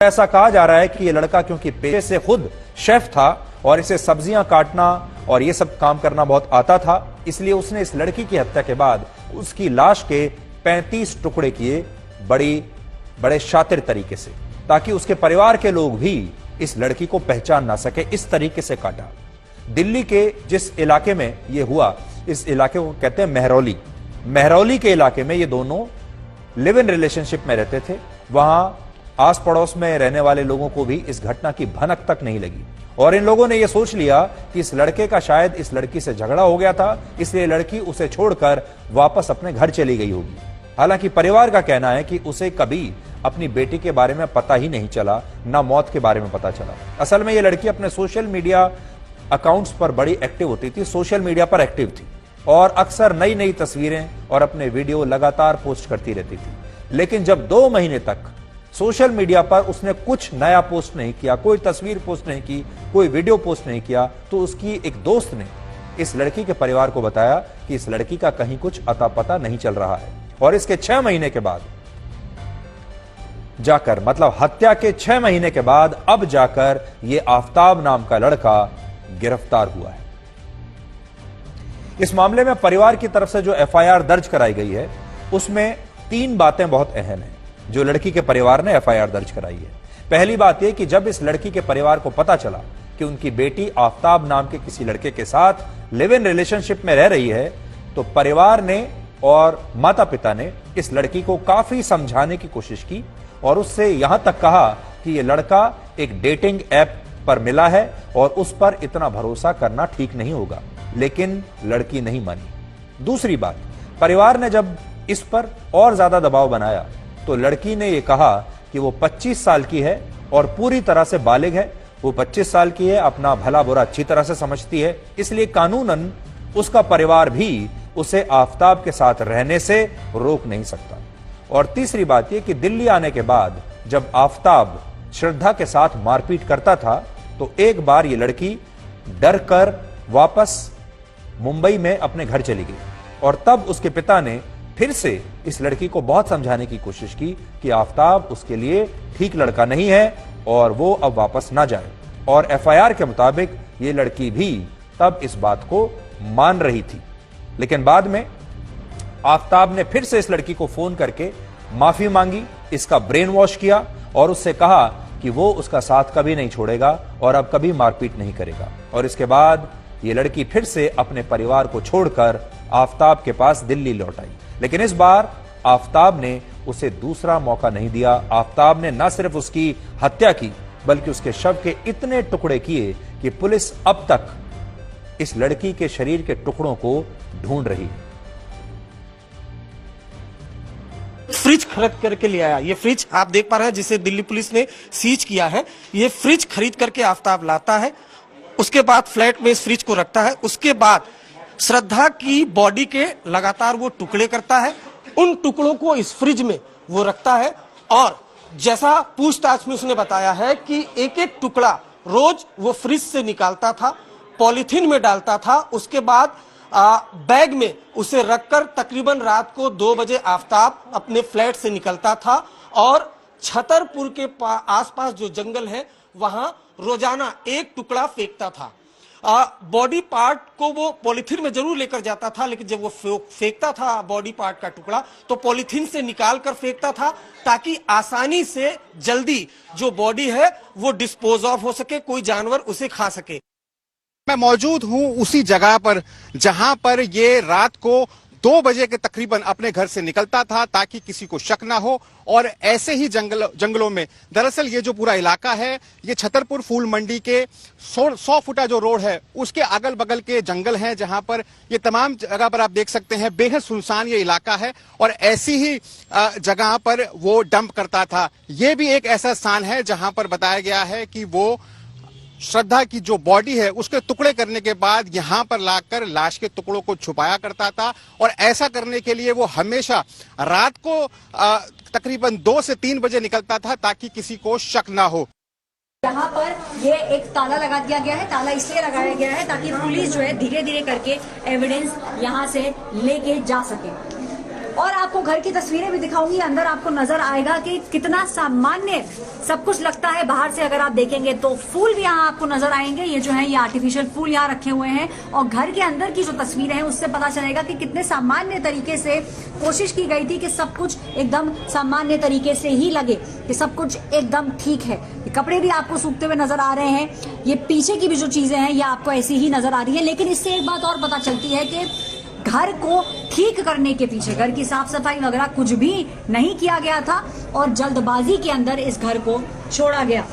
ऐसा कहा जा रहा है कि ये लड़का क्योंकि पेशे से खुद शेफ था और इसे सब्जियां काटना और ये सब काम करना बहुत आता था, इसलिए उसने इस लड़की की हत्या के बाद उसकी लाश के 35 टुकड़े किए बड़े शातिर तरीके से, ताकि उसके परिवार के लोग भी इस लड़की को पहचान ना सके। इस तरीके से काटा। दिल्ली के जिस इलाके में ये हुआ, इस इलाके को कहते हैं मेहरौली। मेहरौली के इलाके में ये दोनों लिव इन रिलेशनशिप में रहते थे। वहां आस पड़ोस में रहने वाले लोगों को भी इस घटना की भनक तक नहीं लगी और इन लोगों ने यह सोच लिया कि इस लड़के का शायद इस लड़की से झगड़ा हो गया था, इसलिए लड़की उसे छोड़कर वापस अपने घर चली गई होगी। हालांकि परिवार का कहना है कि उसे कभी अपनी बेटी के बारे में पता ही नहीं चला, ना मौत के बारे में पता चला। असल में यह लड़की अपने सोशल मीडिया अकाउंट्स पर बड़ी एक्टिव होती थी, सोशल मीडिया पर एक्टिव थी और अक्सर नई नई तस्वीरें और अपने वीडियो लगातार पोस्ट करती रहती थी। लेकिन जब 2 महीने तक सोशल मीडिया पर उसने कुछ नया पोस्ट नहीं किया, कोई तस्वीर पोस्ट नहीं की, कोई वीडियो पोस्ट नहीं किया, तो उसकी एक दोस्त ने इस लड़की के परिवार को बताया कि इस लड़की का कहीं कुछ अता पता नहीं चल रहा है। और इसके 6 महीने के बाद जाकर, मतलब हत्या के 6 महीने के बाद अब जाकर यह आफताब नाम का लड़का गिरफ्तार हुआ है। इस मामले में परिवार की तरफ से जो एफआईआर दर्ज कराई गई है, उसमें 3 बातें बहुत अहम हैं जो लड़की के परिवार ने एफआईआर दर्ज कराई है। पहली बात यह कि जब इस लड़की के परिवार को पता चला कि उनकी बेटी आफताब नाम के किसी लड़के के साथ लिव इन रिलेशनशिप में रह रही है, तो परिवार ने और माता पिता ने इस लड़की को काफी समझाने की कोशिश की और उससे यहां तक कहा कि यह लड़का एक डेटिंग ऐप पर मिला है और उस पर इतना भरोसा करना ठीक नहीं होगा, लेकिन लड़की नहीं मानी। दूसरी बात, परिवार ने जब इस पर और ज्यादा दबाव बनाया तो लड़की ने यह कहा कि वो 25 साल की है और पूरी तरह से बालिग है। वो 25 साल की है, अपना भला बुरा अच्छी तरह से समझती है, इसलिए कानूनन उसका परिवार भी उसे आफताब के साथ रहने से रोक नहीं सकता। और तीसरी बात यह कि दिल्ली आने के बाद जब आफताब श्रद्धा के साथ मारपीट करता था, तो एक बार ये लड़की डर कर वापस मुंबई में अपने घर चली गई और तब उसके पिता ने फिर से इस लड़की को बहुत समझाने की कोशिश की कि आफताब उसके लिए ठीक लड़का नहीं है और वो अब वापस ना जाए। और एफआईआर के मुताबिक ये लड़की भी तब इस बात को मान रही थी। लेकिन बाद में आफताब ने फिर से इस लड़की को फोन करके माफी मांगी, इसका ब्रेन वॉश किया और उससे कहा कि वो उसका साथ कभी नहीं छोड़ेगा और अब कभी मारपीट नहीं करेगा। और इसके बाद ये लड़की फिर से अपने परिवार को छोड़कर आफताब के पास दिल्ली लौट आई। लेकिन इस बार आफताब ने उसे दूसरा मौका नहीं दिया। आफताब ने न सिर्फ उसकी हत्या की, बल्कि उसके शव के इतने टुकड़े किए कि पुलिस अब तक इस लड़की के शरीर के टुकड़ों को ढूंढ रही है। फ्रिज खरीद करके ले आया। ये फ्रिज आप देख पा रहे हैं जिसे दिल्ली पुलिस ने सीज किया है। ये फ्रिज खरीद करके आफताब लाता है, उसके बाद फ्लैट में इस फ्रिज को रखता है। उसके बाद श्रद्धा की बॉडी के लगातार वो टुकड़े करता है, उन टुकड़ों को इस फ्रिज में वो रखता है और जैसा पूछताछ में उसने बताया है कि एक एक टुकड़ा रोज वो फ्रिज से निकालता था, पॉलिथीन में डालता था, उसके बाद बैग में उसे रखकर तकरीबन रात को 2 बजे आफताब अपने फ्लैट से निकलता था और छतरपुर के आसपास जो जंगल है वहां रोजाना एक टुकड़ा फेंकता था। बॉडी पार्ट को वो पॉलिथीन में जरूर लेकर जाता था, लेकिन जब वो फेंकता था बॉडी पार्ट का टुकड़ा तो पॉलिथीन से निकाल कर फेंकता था ताकि आसानी से जल्दी जो बॉडी है वो डिस्पोज ऑफ हो सके, कोई जानवर उसे खा सके। मैं मौजूद हूं उसी जगह पर जहां पर ये रात को 2 बजे के तकरीबन अपने घर से निकलता था ताकि किसी को शक ना हो। और ऐसे ही जंगलों में, दरअसल ये जो पूरा इलाका है ये छतरपुर फूल मंडी के 100 फुटा जो रोड है उसके अगल बगल के जंगल हैं, जहां पर ये तमाम जगह पर आप देख सकते हैं बेहद सुनसान ये इलाका है और ऐसी ही जगह पर वो डंप करता था। ये भी एक ऐसा स्थान है जहां पर बताया गया है कि वो श्रद्धा की जो बॉडी है उसके टुकड़े करने के बाद यहां पर लाकर लाश के टुकड़ों को छुपाया करता था और ऐसा करने के लिए वो हमेशा रात को तकरीबन 2 से 3 बजे निकलता था ताकि किसी को शक ना हो। यहाँ पर ये एक ताला लगा दिया गया है। ताला इसलिए लगाया गया है ताकि पुलिस जो है धीरे धीरे करके एविडेंस यहाँ से लेके जा सके। और आपको घर की तस्वीरें भी दिखाऊंगी। अंदर आपको नजर आएगा कि कितना सामान्य सब कुछ लगता है। बाहर से अगर आप देखेंगे तो फूल भी यहाँ आपको नजर आएंगे। ये जो है ये आर्टिफिशियल फूल यहाँ रखे हुए हैं और घर के अंदर की जो तस्वीरें हैं उससे पता चलेगा कि कितने सामान्य तरीके से कोशिश की गई थी कि सब कुछ एकदम सामान्य तरीके से ही लगे, कि सब कुछ एकदम ठीक है। ये कपड़े भी आपको सूखते हुए नजर आ रहे हैं, ये पीछे की भी जो चीजें हैं ये आपको ऐसी ही नजर आ रही है। लेकिन इससे एक बात और पता चलती है कि घर को ठीक करने के पीछे, घर की साफ सफाई वगैरह कुछ भी नहीं किया गया था और जल्दबाजी के अंदर इस घर को छोड़ा गया।